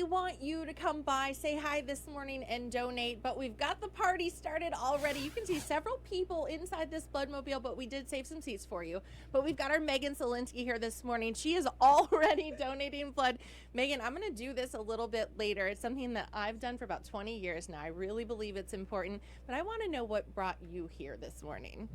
we want you to come by, say hi this morning, and donate. But we've got the party started already. You can see several people inside this bloodmobile, but we did save some seats for you. But we've got our Megan Solensky here this morning. She is already donating blood. Megan, I'm going to do this a little bit later. It's something that I've done for about 20 years now. I really believe it's important, but I want to know what brought you here this morning.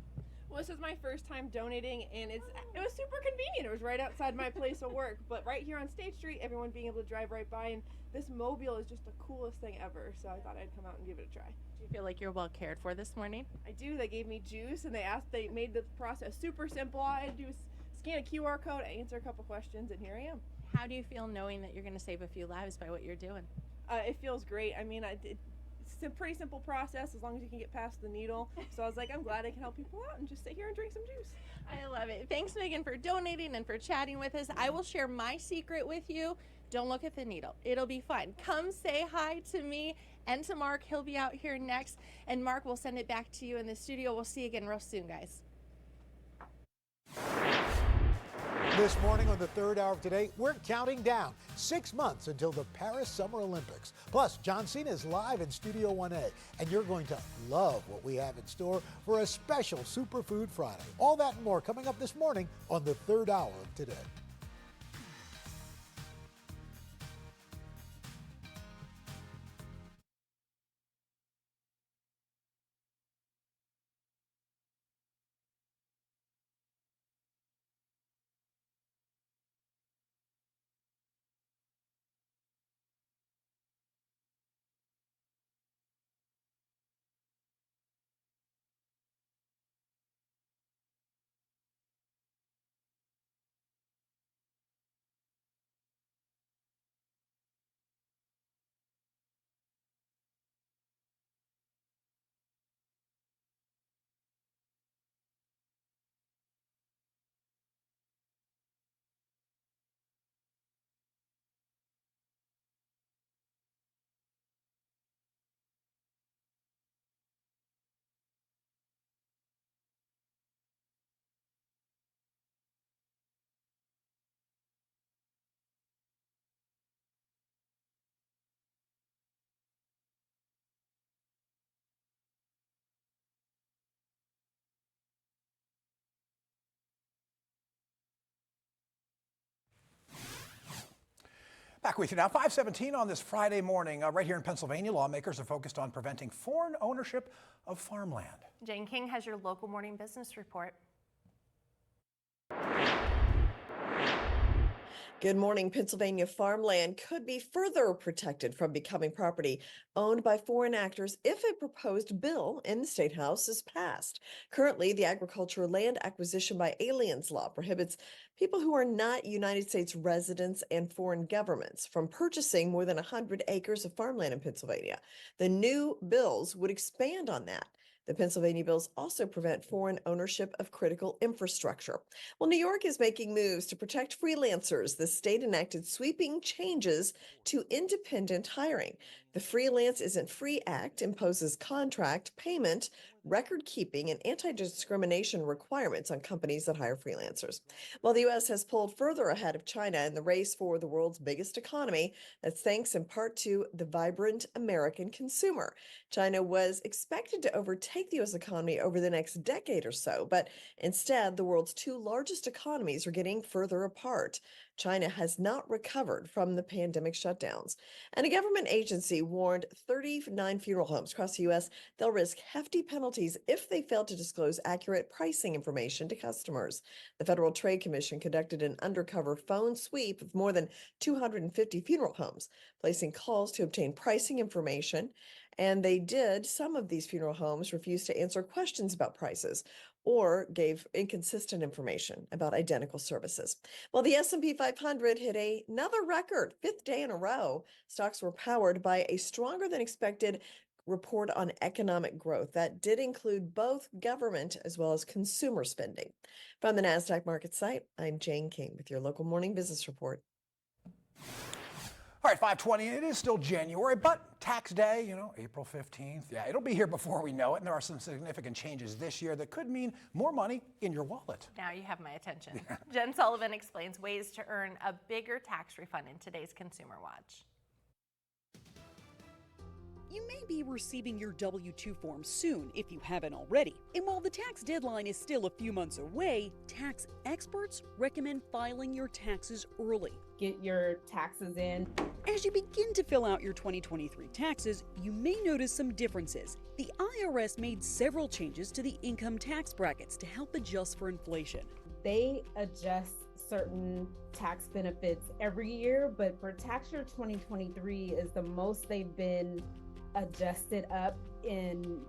Well, this is my first time donating, and it was super convenient. It was right outside my place of work, but right here on State Street, everyone being able to drive right by, and this mobile is just the coolest thing ever, so I thought I'd come out and give it a try. Do you feel like you're well cared for this morning? I do. They gave me juice, and they made the process super simple. All I had to do was scan a QR code, answer a couple questions, and here I am. How do you feel knowing that you're going to save a few lives by what you're doing? It feels great. I mean, it's a pretty simple process as long as you can get past the needle. So I was like, I'm glad I can help people out and just sit here and drink some juice. I love it. Thanks, Megan, for donating and for chatting with us. I will share my secret with you. Don't look at the needle. It'll be fun. Come say hi to me and to Mark. He'll be out here next. And Mark, we'll send it back to you in the studio. We'll see you again real soon, guys. This morning on the third hour of today, we're counting down 6 months until the Paris Summer Olympics. Plus, John Cena is live in Studio 1A, and you're going to love what we have in store for a special Superfood Friday. All that and more coming up this morning on the third hour of today. Back with you now, 5:17 on this Friday morning. Right here in Pennsylvania, lawmakers are focused on preventing foreign ownership of farmland. Jane King has your local morning business report. Good morning. Pennsylvania farmland could be further protected from becoming property owned by foreign actors if a proposed bill in the State House is passed. Currently, the Agricultural Land Acquisition by Aliens law prohibits people who are not United States residents and foreign governments from purchasing more than 100 acres of farmland in Pennsylvania. The new bills would expand on that. The Pennsylvania bills also prevent foreign ownership of critical infrastructure. Well, New York is making moves to protect freelancers. The state enacted sweeping changes to independent hiring. The Freelance Isn't Free Act imposes contract, payment, record keeping, and anti-discrimination requirements on companies that hire freelancers. While the U.S. has pulled further ahead of China in the race for the world's biggest economy, that's thanks in part to the vibrant American consumer. China was expected to overtake the U.S. economy over the next decade or so, but instead, the world's two largest economies are getting further apart. China has not recovered from the pandemic shutdowns. And a government agency warned 39 funeral homes across the U.S. they'll risk hefty penalties if they fail to disclose accurate pricing information to customers. The Federal Trade Commission conducted an undercover phone sweep of more than 250 funeral homes, placing calls to obtain pricing information. And they did. Some of these funeral homes refused to answer questions about prices or gave inconsistent information about identical services. Well, the S&P 500 hit another record, fifth day in a row. Stocks were powered by a stronger than expected report on economic growth. That did include both government as well as consumer spending. From the NASDAQ market site, I'm Jane King with your local morning business report. All right, 5:20, it is still January, but tax day, April 15th. Yeah, it'll be here before we know it, and there are some significant changes this year that could mean more money in your wallet. Now you have my attention. Yeah. Jen Sullivan explains ways to earn a bigger tax refund in today's Consumer Watch. You may be receiving your W-2 form soon if you haven't already. And while the tax deadline is still a few months away, tax experts recommend filing your taxes early. Get your taxes in. As you begin to fill out your 2023 taxes, you may notice some differences. The IRS made several changes to the income tax brackets to help adjust for inflation. They adjust certain tax benefits every year, but for tax year 2023 is the most they've been adjusted up in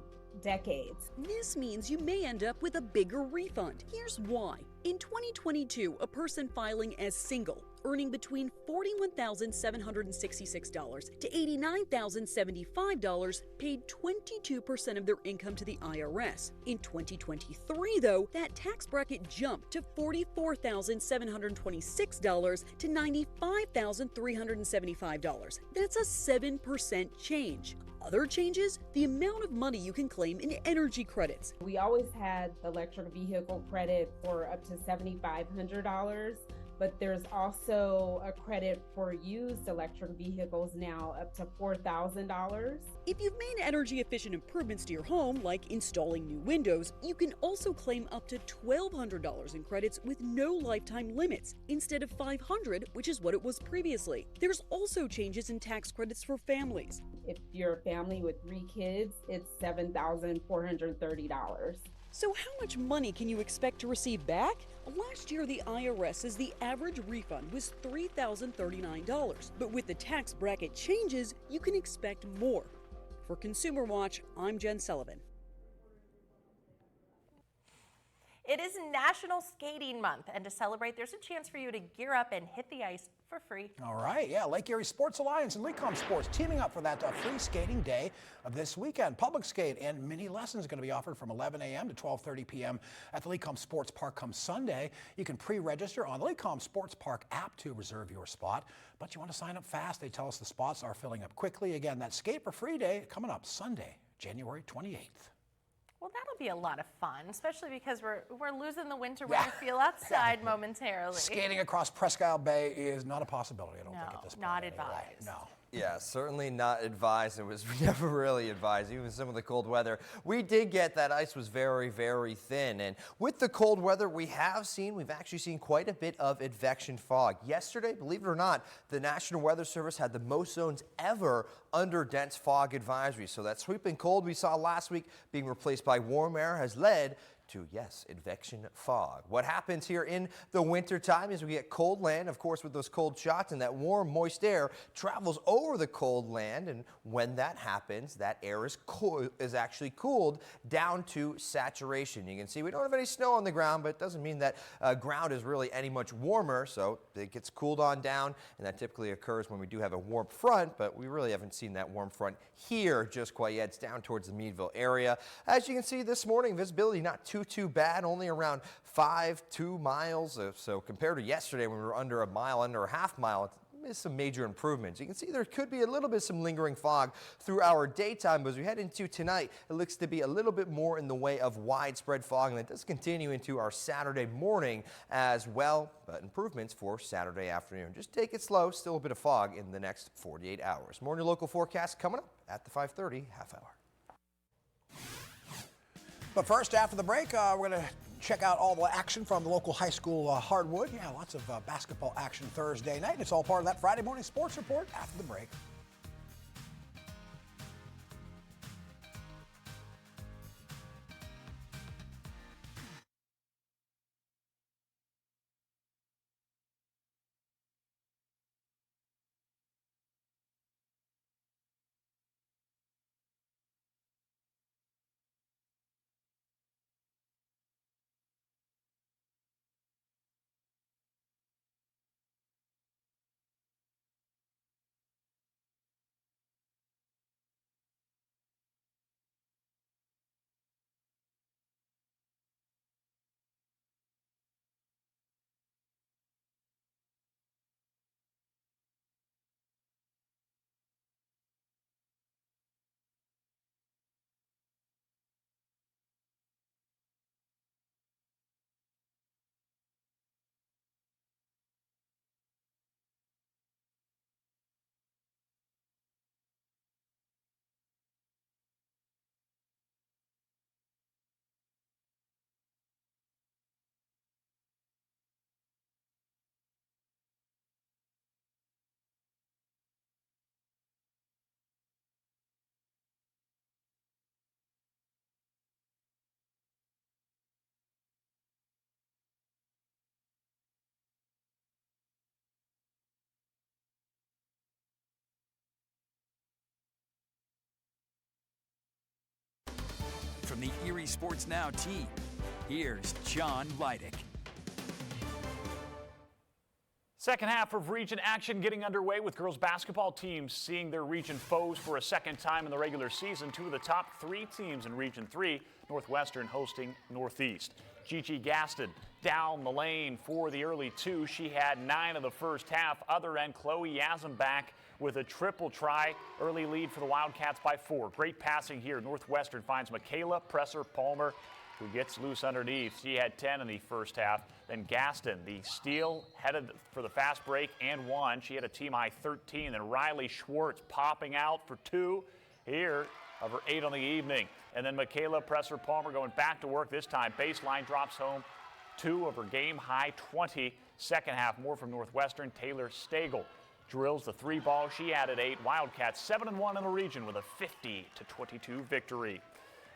decades. This means you may end up with a bigger refund. Here's why. In 2022, a person filing as single, earning between $41,766 to $89,075, paid 22% of their income to the IRS. In 2023, though, that tax bracket jumped to $44,726 to $95,375. That's a 7% change. Other changes? The amount of money you can claim in energy credits. We always had the electric vehicle credit for up to $7,500, but there's also a credit for used electric vehicles now up to $4,000. If you've made energy efficient improvements to your home, like installing new windows, you can also claim up to $1,200 in credits with no lifetime limits, instead of $500, which is what it was previously. There's also changes in tax credits for families. If you're a family with 3 kids, it's $7,430. So how much money can you expect to receive back? Last year, the IRS says the average refund was $3,039. But with the tax bracket changes, you can expect more. For Consumer Watch, I'm Jen Sullivan. It is National Skating Month, and to celebrate, there's a chance for you to gear up and hit the ice for free. All right, yeah, Lake Erie Sports Alliance and Lecom Sports teaming up for that free skating day of this weekend. Public skate and mini lessons are going to be offered from 11 a.m. to 12:30 p.m. at the Lecom Sports Park come Sunday. You can pre-register on the Lecom Sports Park app to reserve your spot, but you want to sign up fast. They tell us the spots are filling up quickly. Again, that Skate for Free Day coming up Sunday, January 28th. Well, that'll be a lot of fun, especially because we're losing the winter weather feel outside momentarily. Skating across Presque Isle Bay is not a possibility, I don't think, at this point. Not anyway. advised. No. Yeah, certainly not advised. It was never really advised, even some of the cold weather. We did get that ice was very, very thin. And with the cold weather we've actually seen quite a bit of advection fog. Yesterday, believe it or not, the National Weather Service had the most zones ever under dense fog advisory. So that sweeping cold we saw last week being replaced by warm air has led to, yes, advection fog. What happens here in the winter time is we get cold land, of course, with those cold shots, and that warm, moist air travels over the cold land, and when that happens, that air is actually cooled down to saturation. You can see we don't have any snow on the ground, but it doesn't mean that ground is really any much warmer, so it gets cooled on down, and that typically occurs when we do have a warm front, but we really haven't seen that warm front here just quite yet. It's down towards the Meadville area. As you can see this morning, visibility not too bad, only around 2 miles. So compared to yesterday when we were under a mile, under a half mile, it's some major improvements. You can see there could be a little bit some lingering fog through our daytime, but as we head into tonight, it looks to be a little bit more in the way of widespread fog, and that does continue into our Saturday morning as well, but improvements for Saturday afternoon. Just take it slow, still a bit of fog in the next 48 hours. More new local forecast coming up at the 5:30 half hour. But first, after the break, we're going to check out all the action from the local high school hardwood. Yeah, lots of basketball action Thursday night. It's all part of that Friday morning sports report after the break. From the Erie Sports Now team, here's John Leidick. Second half of region action getting underway with girls basketball teams seeing their region foes for a second time in the regular season. Two of the top three teams in Region 3, Northwestern hosting Northeast. Gigi Gaston down the lane for the early two. She had 9 of the first half. Other end, Chloe Yazam back with a triple try. Early lead for the Wildcats by 4. Great passing here. Northwestern finds Michaela Presser-Palmer, who gets loose underneath. She had 10 in the first half. Then Gaston, the steal, headed for the fast break and one. She had a team high 13. Then Riley Schwartz popping out for 2 here of her 8 on the evening. And then Michaela Presser-Palmer going back to work this time. Baseline drops home 2 of her game high 20. Second half, more from Northwestern. Taylor Stagel drills the 3 ball. She added 8. Wildcats 7-1 in the region with a 50-22 victory.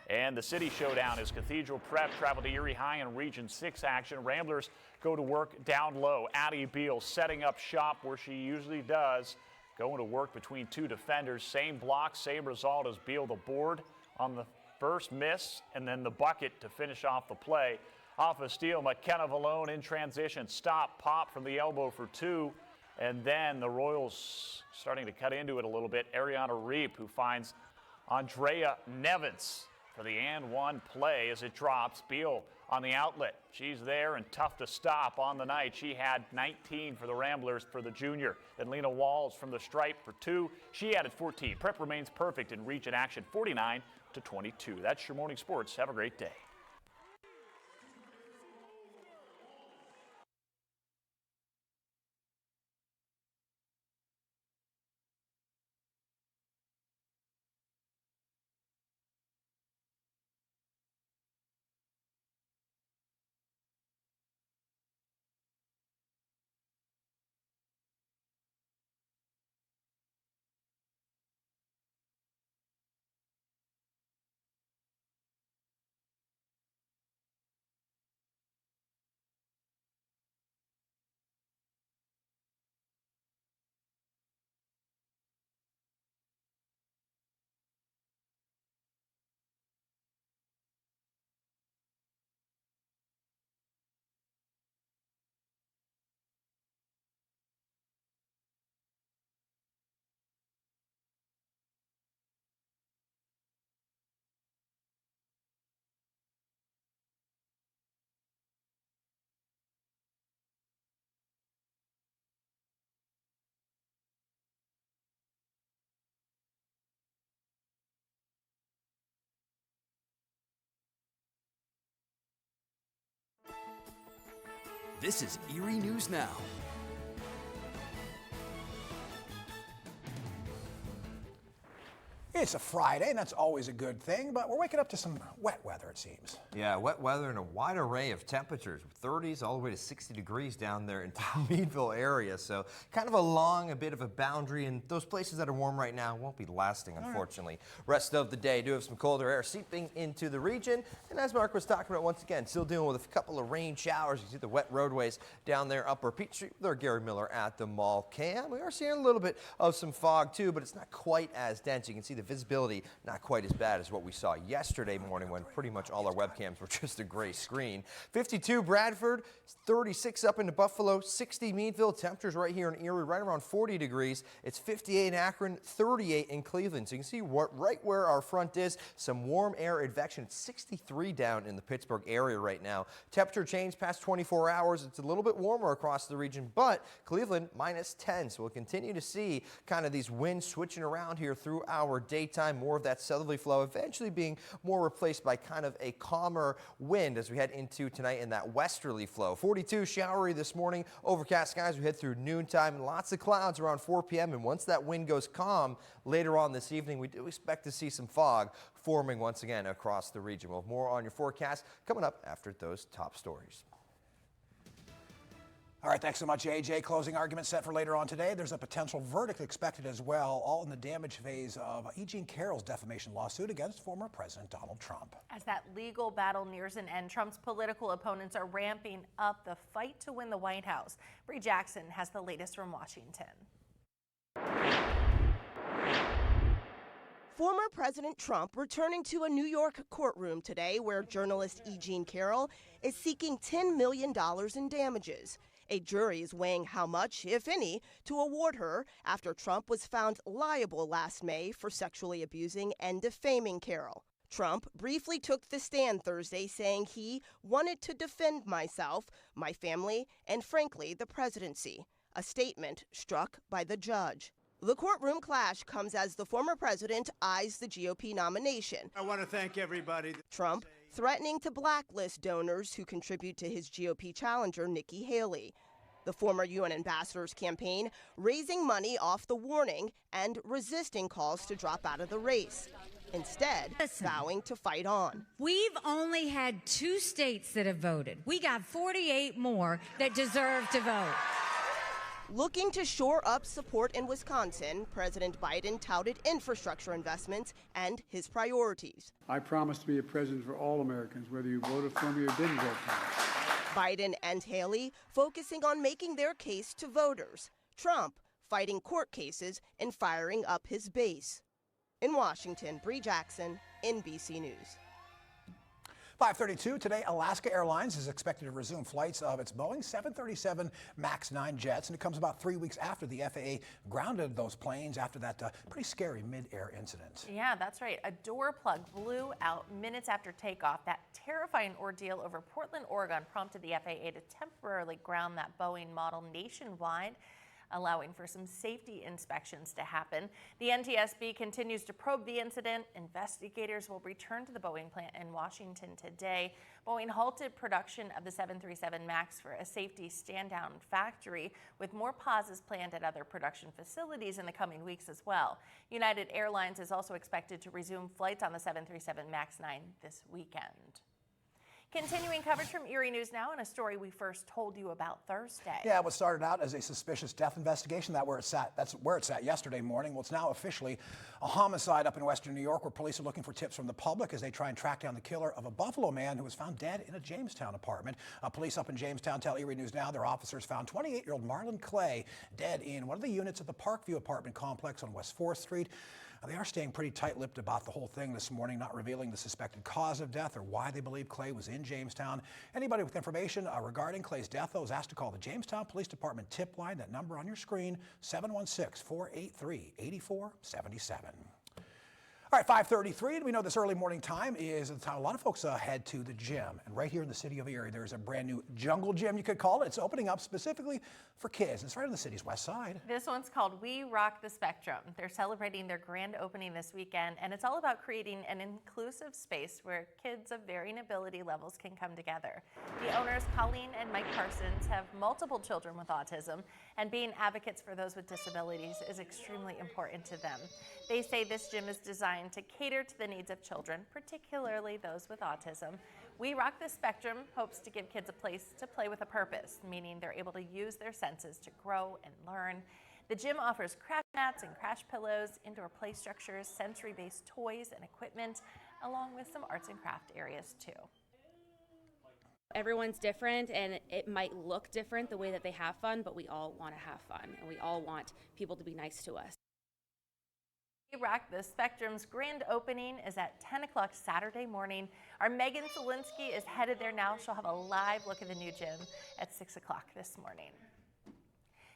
And the city showdown is Cathedral Prep travel to Erie High in Region 6 action. Ramblers go to work down low. Addie Beal setting up shop where she usually does. Going to work between 2 defenders. Same block, same result as Beal. The board on the first miss and then the bucket to finish off the play. Off a steal, McKenna Valone in transition. Stop, pop from the elbow for 2. And then the Royals starting to cut into it a little bit. Ariana Reap, who finds Andrea Nevins for the and one play as it drops. Beal on the outlet. She's there and tough to stop on the night. She had 19 for the Ramblers for the junior. Then Lena Walls from the stripe for 2. She added 14. Prep remains perfect in region action, 49-22. That's your morning sports. Have a great day. This is Erie News Now. It's a Friday, and that's always a good thing, but we're waking up to some wet weather, it seems. Yeah, wet weather and a wide array of temperatures, 30s all the way to 60 degrees down there in the Meadville area. So kind of a bit of a boundary, and those places that are warm right now won't be lasting, unfortunately. Rest of the day, do have some colder air seeping into the region. And as Mark was talking about, once again, still dealing with a couple of rain showers. You see the wet roadways down there, Upper Peachtree with our Gary Miller at the mall cam. We are seeing a little bit of some fog too, but it's not quite as dense. You can see the visibility not quite as bad as what we saw yesterday morning when pretty much all our webcams were just a gray screen. 52 Bradford, 36 up into Buffalo, 60 Meadville. Temperatures right here in Erie right around 40 degrees. It's 58 in Akron, 38 in Cleveland. So you can see right where our front is, some warm air advection. It's 63 down in the Pittsburgh area right now. Temperature change past 24 hours. It's a little bit warmer across the region, but Cleveland minus 10. So we'll continue to see kind of these winds switching around here through our daytime. More of that southerly flow eventually being more replaced by kind of a calmer wind as we head into tonight in that westerly flow. 42 showery this morning, overcast skies. We head through noontime and lots of clouds around 4 p.m. And once that wind goes calm later on this evening, we do expect to see some fog forming once again across the region. We'll have more on your forecast coming up after those top stories. All right, thanks so much, AJ. Closing argument set for later on today. There's a potential verdict expected as well, all in the damage phase of E. Jean Carroll's defamation lawsuit against former President Donald Trump. As that legal battle nears an end, Trump's political opponents are ramping up the fight to win the White House. Bree Jackson has the latest from Washington. Former President Trump returning to a New York courtroom today where journalist E. Jean Carroll is seeking $10 million in damages. A jury is weighing how much, if any, to award her after Trump was found liable last May for sexually abusing and defaming Carroll. Trump briefly took the stand Thursday, saying he wanted to defend myself, my family, and frankly, the presidency, a statement struck by the judge. The courtroom clash comes as the former president eyes the GOP nomination. I want to thank everybody. Trump threatening to blacklist donors who contribute to his GOP challenger, Nikki Haley. The former UN ambassador's campaign raising money off the warning and resisting calls to drop out of the race. Instead, vowing to fight on. We've only had 2 states that have voted. We got 48 more that deserve to vote. Looking to shore up support in Wisconsin, President Biden touted infrastructure investments and his priorities. I promise to be a president for all Americans, whether you voted for me or didn't vote for me. Biden and Haley focusing on making their case to voters. Trump fighting court cases and firing up his base. In Washington, Bree Jackson, NBC News. 5:32 today, Alaska Airlines is expected to resume flights of its Boeing 737 MAX 9 jets, and it comes about 3 weeks after the FAA grounded those planes after that pretty scary mid-air incident. Yeah, that's right. A door plug blew out minutes after takeoff. That terrifying ordeal over Portland, Oregon prompted the FAA to temporarily ground that Boeing model nationwide, allowing for some safety inspections to happen. The NTSB continues to probe the incident. Investigators will return to the Boeing plant in Washington today. Boeing halted production of the 737 MAX for a safety stand-down factory, with more pauses planned at other production facilities in the coming weeks as well. United Airlines is also expected to resume flights on the 737 MAX 9 this weekend. Continuing coverage from Erie News Now, and a story we first told you about Thursday. Yeah, what started out as a suspicious death investigation, that's where it sat yesterday morning. Well, it's now officially a homicide up in western New York, where police are looking for tips from the public as they try and track down the killer of a Buffalo man who was found dead in a Jamestown apartment. Police up in Jamestown tell Erie News Now their officers found 28-year-old Marlon Clay dead in one of the units of the Parkview apartment complex on West 4th Street. They are staying pretty tight-lipped about the whole thing this morning, not revealing the suspected cause of death or why they believe Clay was in Jamestown. Anybody with information regarding Clay's death, though, is asked to call the Jamestown Police Department tip line. That number on your screen, 716-483-8477. All right, 5:33, and we know this early morning time is the time a lot of folks head to the gym. And right here in the city of Erie, there's a brand new jungle gym, you could call it. It's opening up specifically for kids. It's right on the city's west side. This one's called We Rock the Spectrum. They're celebrating their grand opening this weekend, and it's all about creating an inclusive space where kids of varying ability levels can come together. The owners, Colleen and Mike Parsons, have multiple children with autism, and being advocates for those with disabilities is extremely important to them. They say this gym is designed to cater to the needs of children, particularly those with autism. We Rock the Spectrum hopes to give kids a place to play with a purpose, meaning they're able to use their senses to grow and learn. The gym offers crash mats and crash pillows, indoor play structures, sensory-based toys and equipment, along with some arts and craft areas too. Everyone's different, and it might look different the way that they have fun, but we all want to have fun, and we all want people to be nice to us. We Rock the Spectrum's grand opening is at 10 o'clock Saturday morning. Our Megan Solensky is headed there now. She'll have a live look at the new gym at 6 o'clock this morning.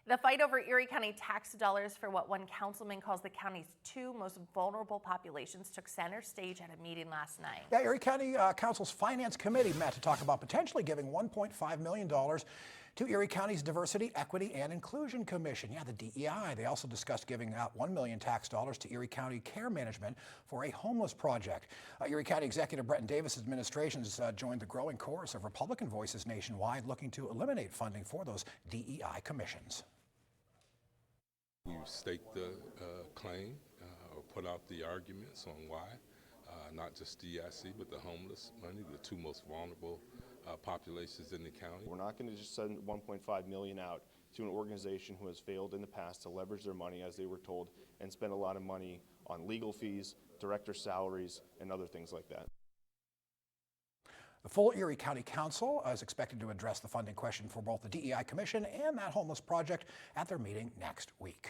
The fight over Erie County tax dollars for what one councilman calls the county's 2 most vulnerable populations took center stage at a meeting last night. Yeah, Erie County Council's Finance Committee met to talk about potentially giving $1.5 million to Erie County's Diversity, Equity, and Inclusion Commission. Yeah, the DEI. They also discussed giving out $1 million tax dollars to Erie County Care Management for a homeless project. Erie County Executive Bretton Davis' administration has joined the growing chorus of Republican voices nationwide looking to eliminate funding for those DEI commissions. We state the claim or put out the arguments on why, not just DIC, but the homeless money, the 2 most vulnerable populations in the county. We're not going to just send $1.5 million out to an organization who has failed in the past to leverage their money as they were told and spend a lot of money on legal fees, director salaries, and other things like that. The full Erie County Council is expected to address the funding question for both the DEI Commission and that homeless project at their meeting next week.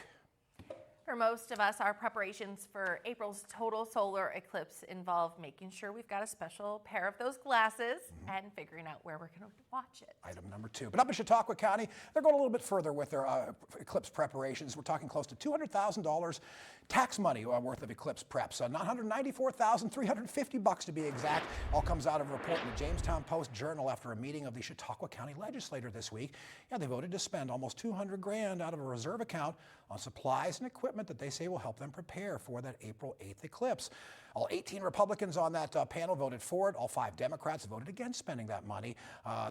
For most of us, our preparations for April's total solar eclipse involve making sure we've got a special pair of those glasses and figuring out where we're going to watch it. Item number 2. But up in Chautauqua County, they're going a little bit further with their eclipse preparations. We're talking close to $200,000 tax money worth of eclipse preps. $994,350 to be exact. All comes out of a report in the Jamestown Post-Journal after a meeting of the Chautauqua County legislature this week. Yeah, they voted to spend almost $200,000 out of a reserve account on supplies and equipment that they say will help them prepare for that April 8th eclipse. All 18 Republicans on that panel voted for it. All 5 Democrats voted against spending that money.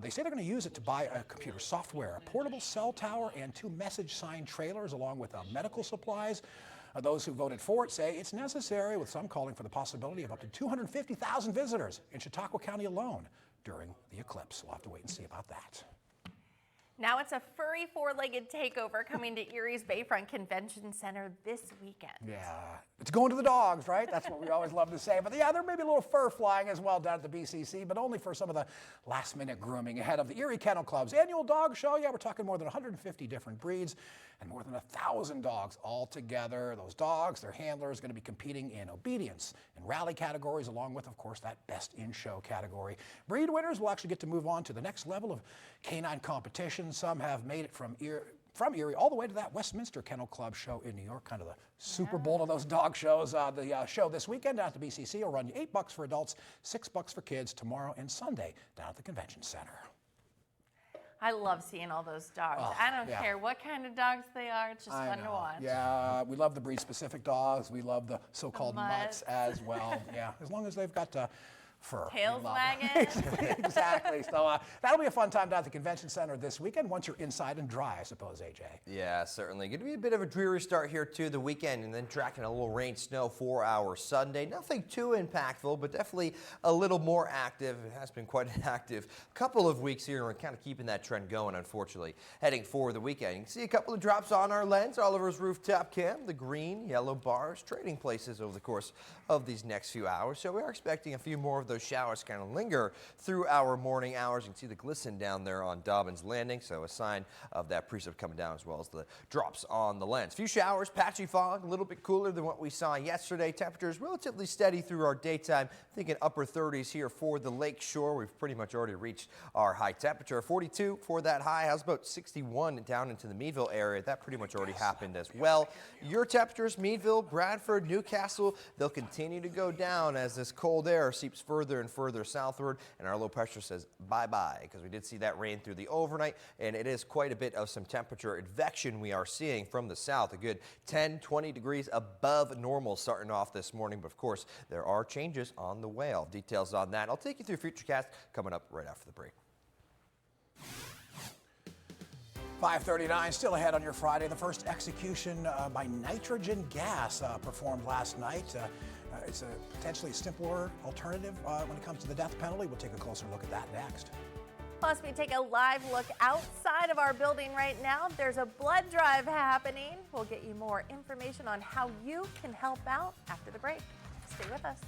They say they're going to use it to buy a computer software, a portable cell tower, and 2 message sign trailers, along with medical supplies. Those who voted for it say it's necessary, with some calling for the possibility of up to 250,000 visitors in Chautauqua County alone during the eclipse. We'll have to wait and see about that. Now it's a furry 4-legged takeover coming to Erie's Bayfront Convention Center this weekend. Yeah, it's going to the dogs, right? That's what we always love to say. But yeah, there may be a little fur flying as well down at the BCC, but only for some of the last-minute grooming ahead of the Erie Kennel Club's annual dog show. Yeah, we're talking more than 150 different breeds and more than 1,000 dogs all together. Those dogs, their handlers, going to be competing in obedience and rally categories, along with, of course, that best in show category. Breed winners will actually get to move on to the next level of canine competition. Some have made it from Erie all the way to that Westminster Kennel Club show in New York, kind of the Super Bowl of those dog shows. The show this weekend down at the BCC will run you $8 for adults, $6 for kids tomorrow and Sunday down at the Convention Center. I love seeing all those dogs. Oh, I don't yeah. care what kind of dogs they are. It's just fun to watch. Yeah, we love the breed-specific dogs. We love the so-called mutts as well. Yeah, as long as they've got fur. Tails We love wagging. them. Exactly. So that'll be a fun time down at the Convention Center this weekend once you're inside and dry, I suppose, AJ. Yeah, certainly. Going to be a bit of a dreary start here to the weekend, and then tracking a little rain, snow for our Sunday. Nothing too impactful, but definitely a little more active. It has been quite an active couple of weeks here, and we're kind of keeping that trend going, unfortunately. Heading for the weekend, you can see a couple of drops on our lens. Oliver's rooftop cam, the green, yellow bars, trading places over the course of these next few hours. So we are expecting a few more of those showers kind of linger through our morning hours. You can see the glisten down there on Dobbins Landing, so a sign of that precip coming down, as well as the drops on the lens. Few showers, patchy fog, a little bit cooler than what we saw yesterday. Temperatures relatively steady through our daytime. Thinking upper 30s here for the lake shore. We've pretty much already reached our high temperature. 42 for that high. How's about 61 down into the Meadville area? That pretty much already happened as well. Your temperatures, Meadville, Bradford, Newcastle, they'll continue to go down as this cold air seeps further and further southward, and our low pressure says bye-bye, because we did see that rain through the overnight, and it is quite a bit of some temperature advection we are seeing from the south. A good 10, 20 degrees above normal starting off this morning, but of course there are changes on the way. I'll have details on that. I'll take you through Futurecast coming up right after the break. 5:39, still ahead on your Friday. The first execution by nitrogen gas performed last night. It's a potentially simpler alternative when it comes to the death penalty. We'll take a closer look at that next. Plus, we take a live look outside of our building right now. There's a blood drive happening. We'll get you more information on how you can help out after the break. Stay with us.